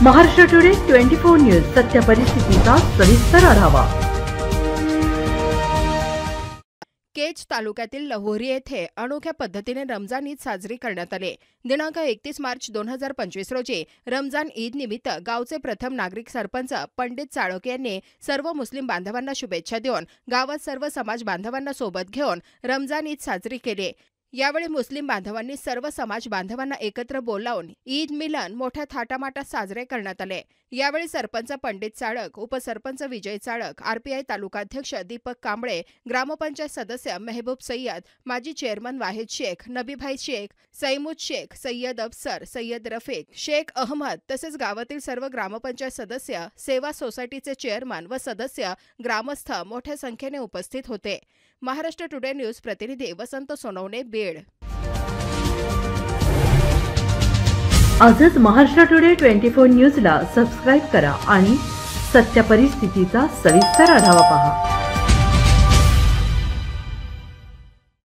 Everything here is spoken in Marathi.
महाराष्ट्र टुडे 24 न्यूज सत्य परिस्थितीचा सविस्तर आढावा। केज तालुक्यातील लहोरी येथे अनोख्या पद्धतीने रमजान ईद साजरी करण्यात आली। दिनांक 31 मार्च 2025 रोजी रमजान ईद निमित्त गावचे प्रथम नागरिक सरपंच पंडित चाळके यांनी सर्व मुस्लिम बांधवांना शुभेच्छा देऊन गावात सर्व समाज बांधवांना सोबत घेऊन रमजान ईद साजरी केली। यावेळी मुस्लिम बांधवांनी सर्व समाज बांधवांना एकत्र बोलावून ईद मिलन मोठ्या थाटामाटात साजरे करण्यात आले। यावेळी सरपंच पंडित चाळक, उपसरपंच विजय चाळक, आरपीआय तालुकाध्यक्ष दीपक कांबळे, ग्रामपंचायत सदस्य मेहबूब सय्यद, माजी चेअरमन वाहिद शेख, नबीभाई शेख, सैमुद शेख, सय्यद अफसर, सय्यद रफीक, शेख अहमद तसेच गावातील सर्व ग्रामपंचायत सदस्य, सेवा सोसायटीचे चेअरमन व सदस्य, ग्रामस्थ मोठ्या संख्येने उपस्थित होते। महाराष्ट्र टुडे न्यूज प्रतिनिधी वसंत सोनवणे, बीड। आजच महाराष्ट्र टुडे 24 न्यूजला सबस्क्राइब करा आणि सत्य परिस्थितीचा सविस्तर आढावा पहा।